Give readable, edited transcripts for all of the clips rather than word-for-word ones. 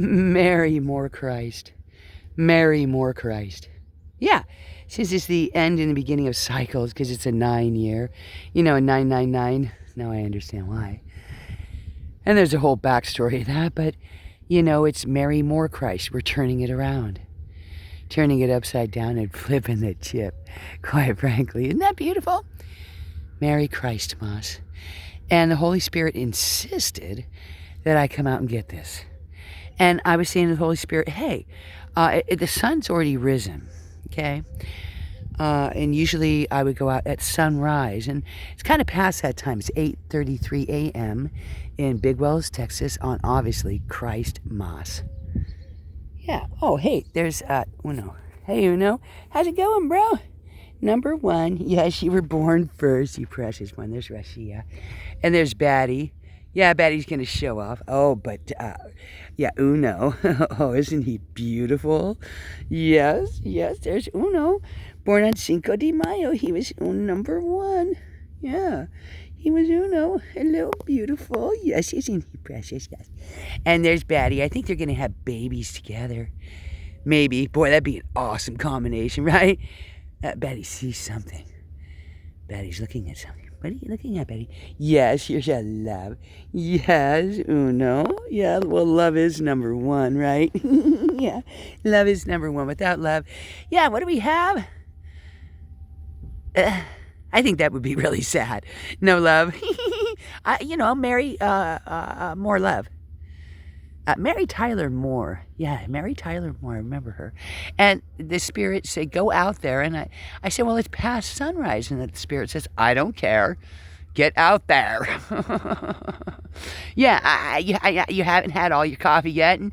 Marry more Christ. Marry more Christ. Yeah, since it's the end and the beginning of cycles, because it's a 9-year, a 999. Now I understand why. And there's a whole backstory of that, but, it's marry more Christ. We're turning it around. Turning it upside down and flipping the chip, quite frankly. Isn't that beautiful? Marry Christ, Moss. And the Holy Spirit insisted that I come out and get this. And I was saying to the Holy Spirit, hey, the sun's already risen, okay? And usually I would go out at sunrise, and it's kind of past that time. It's 8:33 a.m. in Big Wells, Texas, on obviously Christ Moss. Yeah. Oh, hey, there's Uno. Hey, Uno, how's it going, bro? Number one. Yes, you were born first, you precious one. There's Russia. And there's Batty. Yeah, Batty's going to show off. Oh, but, yeah, Uno. Oh, isn't he beautiful? Yes, there's Uno. Born on Cinco de Mayo. He was number one. Yeah, he was Uno. Hello, beautiful. Yes, isn't he precious? Yes. And there's Batty. I think they're going to have babies together. Maybe. Boy, that'd be an awesome combination, right? Batty sees something. Batty's looking at something. What are you looking at, Betty? Yes, here's your love. Yes, Uno. Yeah, well, love is number one, right? Yeah, love is number one. Without love, yeah, what do we have? I think that would be really sad. No love. Marry more love. Mary Tyler Moore. Yeah, Mary Tyler Moore. I remember her. And the Spirit said, go out there. And I said, well, it's past sunrise. And the Spirit says, I don't care. Get out there. Yeah, you haven't had all your coffee yet. And,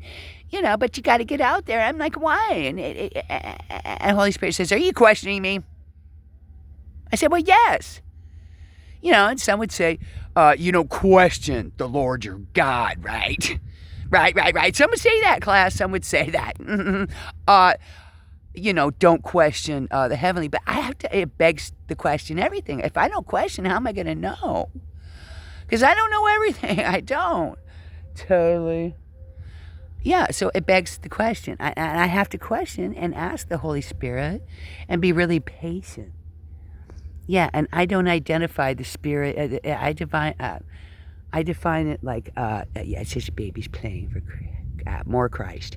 but you got to get out there. I'm like, why? And Holy Spirit says, are you questioning me? I said, well, yes. And some would say, you don't question the Lord your God, right? Right. Some would say that, class. Some would say that. Don't question the heavenly. But it begs the question everything. If I don't question, how am I going to know? Because I don't know everything. I don't. Totally. Yeah, so it begs the question. I have to question and ask the Holy Spirit and be really patient. Yeah, and I don't identify the Spirit. I define it like, it's just babies playing for more Christ.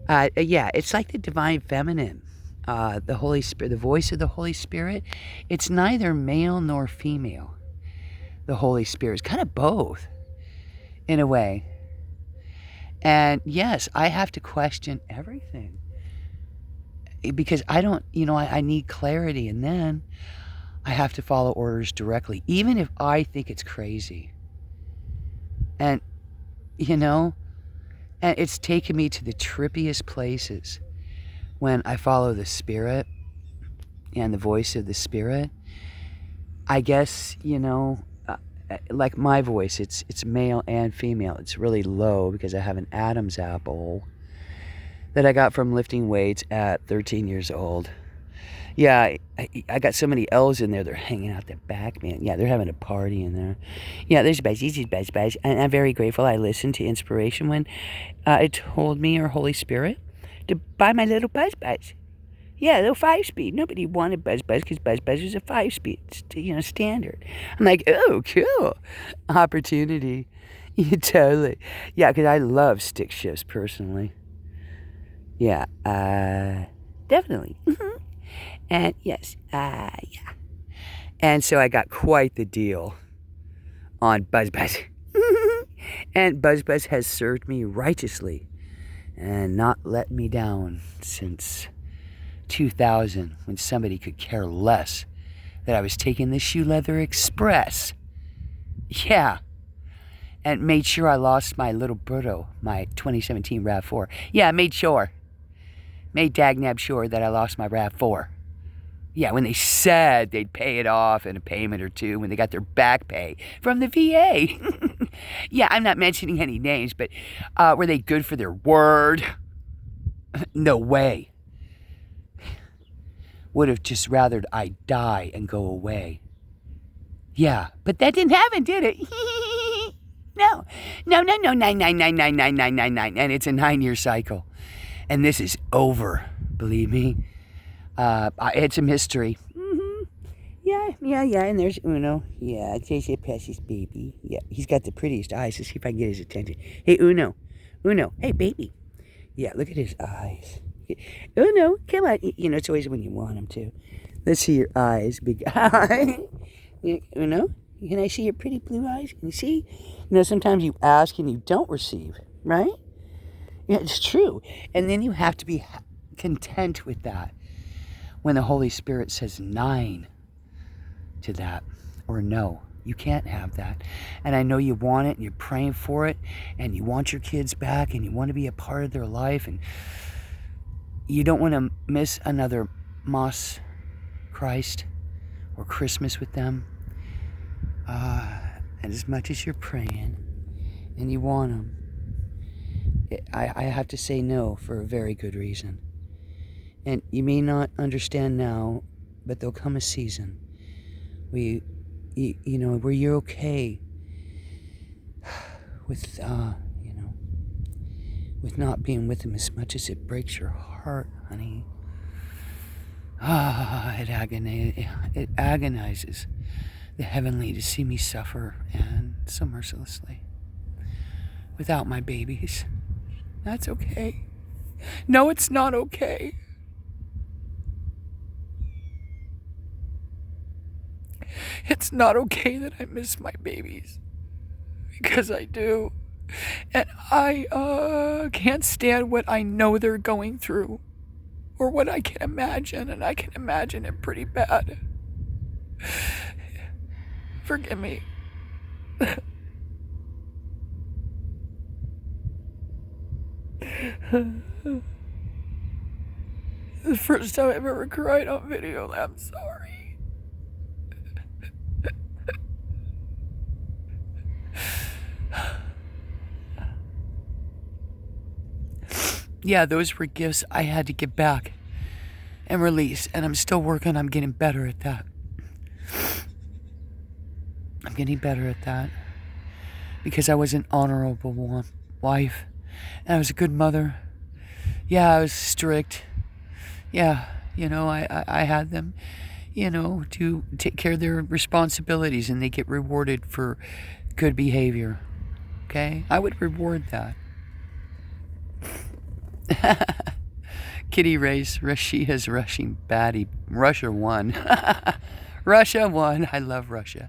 It's like the divine feminine, the Holy Spirit, the voice of the Holy Spirit. It's neither male nor female. The Holy Spirit is kind of both, in a way. And yes, I have to question everything because I don't, I need clarity, and then I have to follow orders directly, even if I think it's crazy. And, and it's taken me to the trippiest places when I follow the Spirit and the voice of the Spirit. I guess, like my voice, it's male and female. It's really low because I have an Adam's apple that I got from lifting weights at 13 years old. Yeah, I got so many L's in there, they're hanging out the back, man. Yeah, they're having a party in there. Yeah, there's Buzz, and I'm very grateful I listened to Inspiration when it told me, or Holy Spirit, to buy my little Buzz. Yeah, little 5-speed. Nobody wanted Buzz because Buzz is a 5-speed, standard. I'm like, oh, cool. Opportunity. Yeah, totally. Yeah, because I love stick shifts personally. Yeah, definitely. And yes, yeah. And so I got quite the deal on Buzz. And Buzz has served me righteously and not let me down since 2000, when somebody could care less that I was taking the Shoe Leather Express. Yeah. And made sure I lost my little Brutto, my 2017 RAV4. Yeah, made dagnab sure that I lost my RAV4. Yeah, when they said they'd pay it off in a payment or two when they got their back pay from the VA. Yeah, I'm not mentioning any names, but were they good for their word? No way. Would have just rather I die and go away. Yeah, but that didn't happen, did it? No. No, no, no, 9999999. And it's a 9-year cycle. And this is over, believe me. I had some history. Yeah. And there's Uno. Yeah, it's a precious baby. Yeah, he's got the prettiest eyes. Let's see if I can get his attention. Hey, Uno. Hey, baby. Yeah, look at his eyes. Uno, come on. You know, it's always when you want him to. Let's see your eyes, big eye. Uno, can I see your pretty blue eyes? Can you see? You know, sometimes you ask and you don't receive, right? Yeah, it's true. And then you have to be content with that when the Holy Spirit says 9 to that, or no. You can't have that. And I know you want it, and you're praying for it, and you want your kids back, and you want to be a part of their life, and you don't want to miss another Moss Christ or Christmas with them. And as much as you're praying and you want them, I have to say no for a very good reason. And you may not understand now, but there'll come a season where where you're okay with, with not being with him as much as it breaks your heart, honey. It agonizes the heavenly to see me suffer, and so mercilessly, without my babies. That's okay. No, it's not okay. It's not okay that I miss my babies, because I do. And I can't stand what I know they're going through, or what I can imagine, and I can imagine it pretty bad. Forgive me. The first time I've ever cried on video, I'm sorry. Yeah, those were gifts I had to give back and release, and I'm still working on getting better at that. I'm getting better at that because I was an honorable wife, and I was a good mother. Yeah, I was strict. Yeah, I had them, to take care of their responsibilities, and they get rewarded for good behavior. Okay? I would reward that. Kitty race, Russia's rushing baddie. Russia won. Russia won. I love Russia.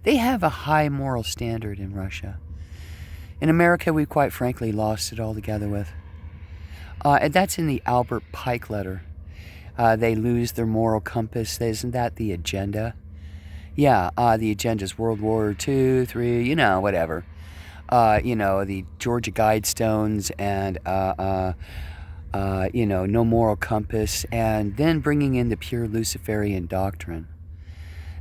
They have a high moral standard in Russia. In America, we quite frankly lost it altogether with. And that's in the Albert Pike letter. They lose their moral compass. Isn't that the agenda? Yeah, the agenda's World War II, III, whatever. The Georgia Guidestones and, no moral compass, and then bringing in the pure Luciferian doctrine.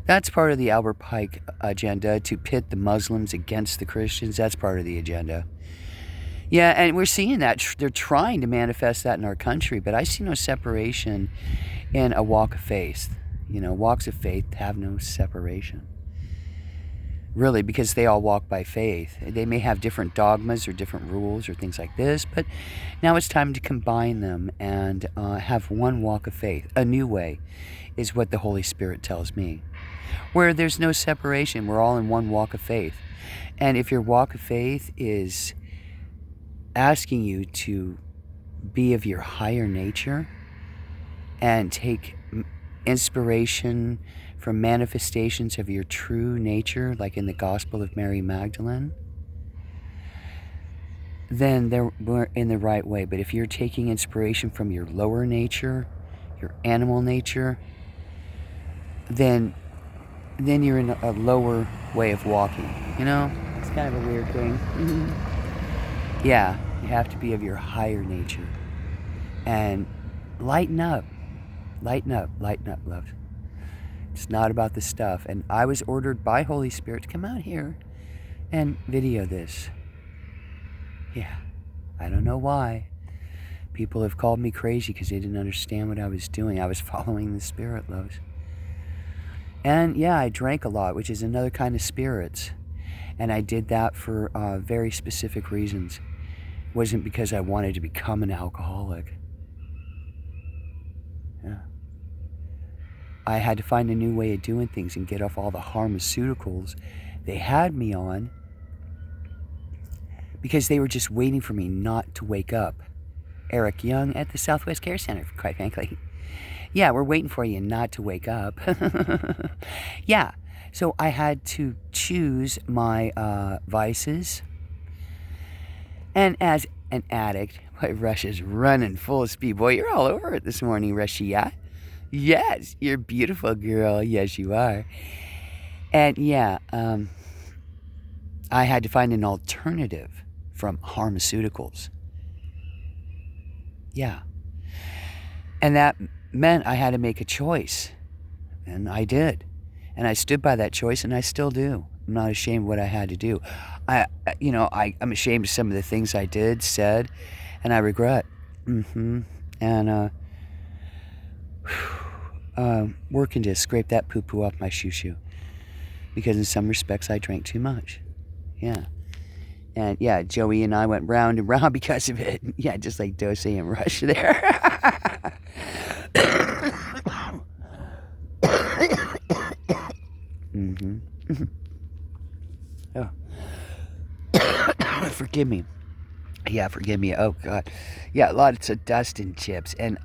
That's part of the Albert Pike agenda, to pit the Muslims against the Christians. That's part of the agenda. Yeah, and we're seeing that. They're trying to manifest that in our country, but I see no separation in a walk of faith. Walks of faith have no separation. Really, because they all walk by faith. They may have different dogmas or different rules or things like this, but now it's time to combine them and have one walk of faith. A new way is what the Holy Spirit tells me, where there's no separation. We're all in one walk of faith. And if your walk of faith is asking you to be of your higher nature and take inspiration from manifestations of your true nature, like in the Gospel of Mary Magdalene, then we're in the right way. But if you're taking inspiration from your lower nature, your animal nature, then you're in a lower way of walking. It's kind of a weird thing. Yeah, you have to be of your higher nature and lighten up, love. It's not about the stuff. And I was ordered by Holy Spirit to come out here and video this. Yeah, I don't know why. People have called me crazy because they didn't understand what I was doing. I was following the Spirit, loves. And yeah, I drank a lot, which is another kind of spirits. And I did that for very specific reasons. It wasn't because I wanted to become an alcoholic. Yeah. I had to find a new way of doing things and get off all the pharmaceuticals they had me on because they were just waiting for me not to wake up. Eric Young at the Southwest Care Center, quite frankly. Yeah, we're waiting for you not to wake up. Yeah, so I had to choose my vices. And as an addict, boy, Russia's running full speed. Boy, you're all over it this morning, Russia. Yes, you're a beautiful girl. Yes, you are. And yeah, I had to find an alternative from pharmaceuticals. Yeah. And that meant I had to make a choice. And I did. And I stood by that choice, and I still do. I'm not ashamed of what I had to do. I'm ashamed of some of the things I did, said, and I regret. And working to scrape that poo-poo off my shoo-shoo. Because in some respects, I drank too much. Yeah. And yeah, Joey and I went round and round because of it. Yeah, just like Dose and Rush there. Oh. Forgive me. Yeah, forgive me. Oh, God. Yeah, lots of dust and chips. And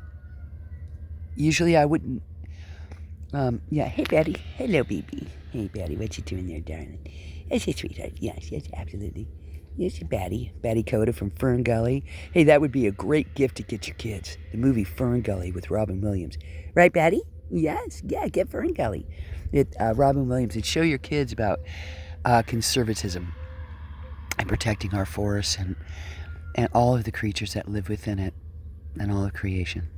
usually I wouldn't... yeah, hey, Betty. Hello, baby. Hey, Betty, what you doing there, darling? Yes, yes, sweetheart. Yes, yes, absolutely. Yes, Batty. Batty Coda from Fern Gully. Hey, that would be a great gift to get your kids. The movie Fern Gully with Robin Williams. Right, Batty? Yes. Yeah, get Fern Gully. Robin Williams. It'd show your kids about conservatism and protecting our forests and all of the creatures that live within it and all of creation.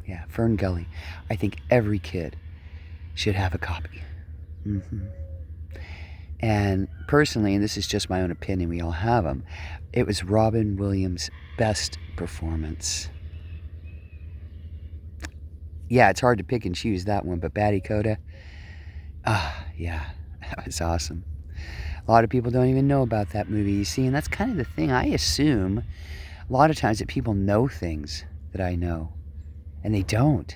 Yeah, Fern Gully. I think every kid should have a copy. And personally, and this is just my own opinion, we all have them, it was Robin Williams' best performance. Yeah, it's hard to pick and choose that one, but Batty Coda, yeah, that was awesome. A lot of people don't even know about that movie, you see, and that's kind of the thing. I assume a lot of times that people know things that I know, and they don't.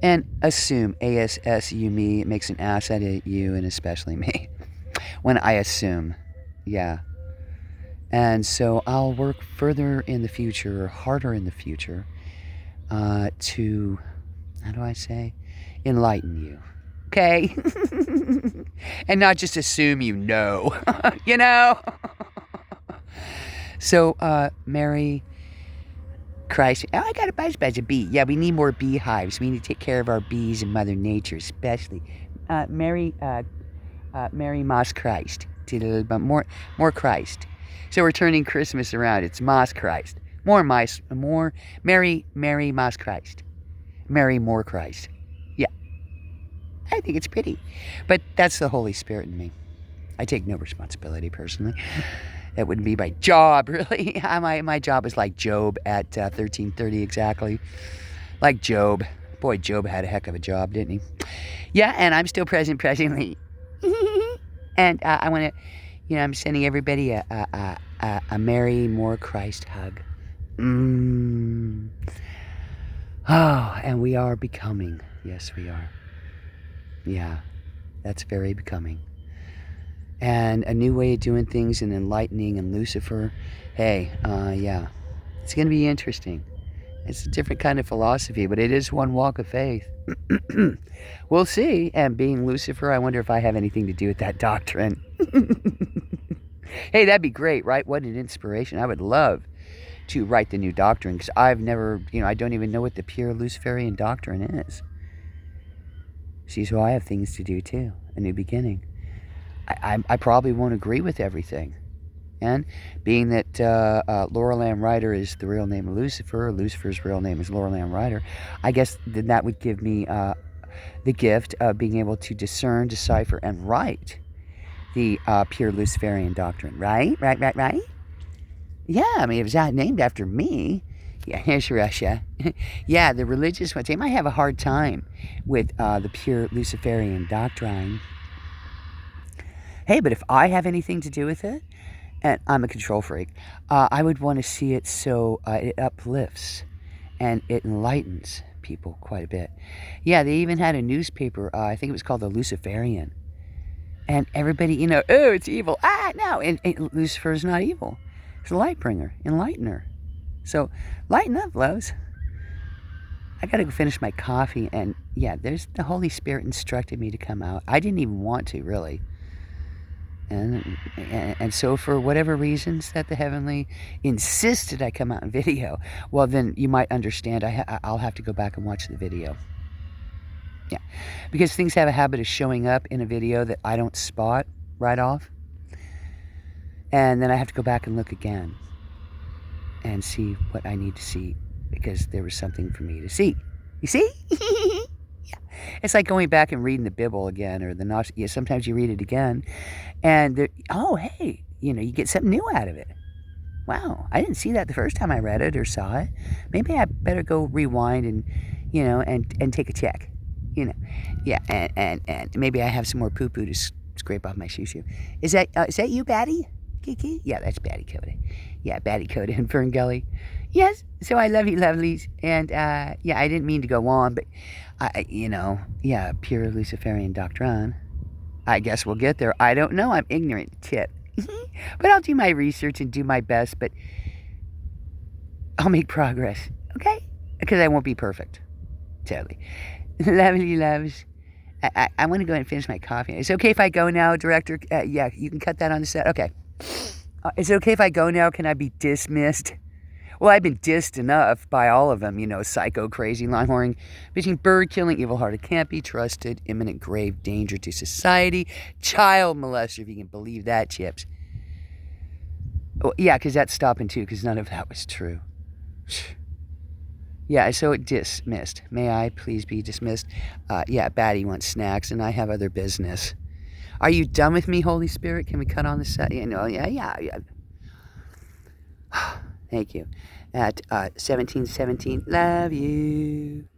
And assume, A-S-S-U me, it makes an ass out of you, and especially me. When I assume, yeah. And so I'll work further in the future, or harder in the future, to, how do I say, enlighten you. Okay? And not just assume you know. You know? So, Mary Christ. Oh, I got a buzz of bee. Yeah, we need more beehives. We need to take care of our bees and Mother Nature, especially. Mary Moss Christ. More Christ. So we're turning Christmas around. It's Moss Christ. More Mary Moss Christ. Mary more Christ. Yeah. I think it's pretty. But that's the Holy Spirit in me. I take no responsibility personally. That wouldn't be my job, really. My job is like Job at 13:30 exactly. Like Job. Boy, Job had a heck of a job, didn't he? Yeah, and I'm still presently. And I want to, I'm sending everybody a Mary More Christ hug. Oh, and we are becoming. Yes, we are. Yeah, that's very becoming. And a new way of doing things and enlightening and Lucifer. Hey, yeah, it's going to be interesting. It's a different kind of philosophy, but it is one walk of faith. We'll see. And being Lucifer, I wonder if I have anything to do with that doctrine. Hey, that'd be great, right? What an inspiration. I would love to write the new doctrine, because I've never, I don't even know what the pure Luciferian doctrine is. See, so I have things to do too. A new beginning. I probably won't agree with everything. And being that Laurel Ann Ryder is the real name of Lucifer, Lucifer's real name is Laurel Ann Ryder, I guess then that would give me the gift of being able to discern, decipher, and write the pure Luciferian doctrine. Right? Right? Yeah, I mean, if it's named after me, yeah, here's Russia. Yeah, the religious ones, they might have a hard time with the pure Luciferian doctrine. Hey, but if I have anything to do with it, and I'm a control freak, I would want to see it so it uplifts and it enlightens people quite a bit. Yeah, they even had a newspaper, I think it was called the Luciferian. And everybody, oh, it's evil. No. And Lucifer is not evil. It's a light bringer, enlightener. So lighten up, loves. I got to go finish my coffee. And yeah, there's the Holy Spirit instructed me to come out. I didn't even want to, really. And so for whatever reasons that the Heavenly insisted I come out in video, well, then you might understand I'll have to go back and watch the video. Yeah, because things have a habit of showing up in a video that I don't spot right off. And then I have to go back and look again and see what I need to see because there was something for me to see. You see? Yeah. It's like going back and reading the Bible again or sometimes you read it again and hey, you get something new out of it. Wow, I didn't see that the first time I read it or saw it. Maybe I better go rewind and, and take a check. Yeah, and maybe I have some more poo-poo to scrape off my shoo-shoo. Is that you, Batty? Kiki? Yeah, that's Batty Coda. Yeah, Batty Coda and Fern Gully. Yes, so I love you, lovelies. And, yeah, I didn't mean to go on, but, pure Luciferian doctrine. I guess we'll get there. I don't know. I'm ignorant. Tip. But I'll do my research and do my best, but I'll make progress, okay? Because I won't be perfect. Totally. Lovely loves. I want to go ahead and finish my coffee. Is it okay if I go now, director? Yeah, you can cut that on the set. Okay. Is it okay if I go now? Can I be dismissed? Well, I've been dissed enough by all of them. Psycho, crazy, line-whoring, bitching, bird-killing, evil-hearted, can't be trusted, imminent grave danger to society, child molester, if you can believe that, Chips. Oh, yeah, because that's stopping too, because none of that was true. Yeah, so it dismissed. May I please be dismissed? Yeah, Batty wants snacks, and I have other business. Are you done with me, Holy Spirit? Can we cut on the set? Yeah. Thank you. At 1717, love you.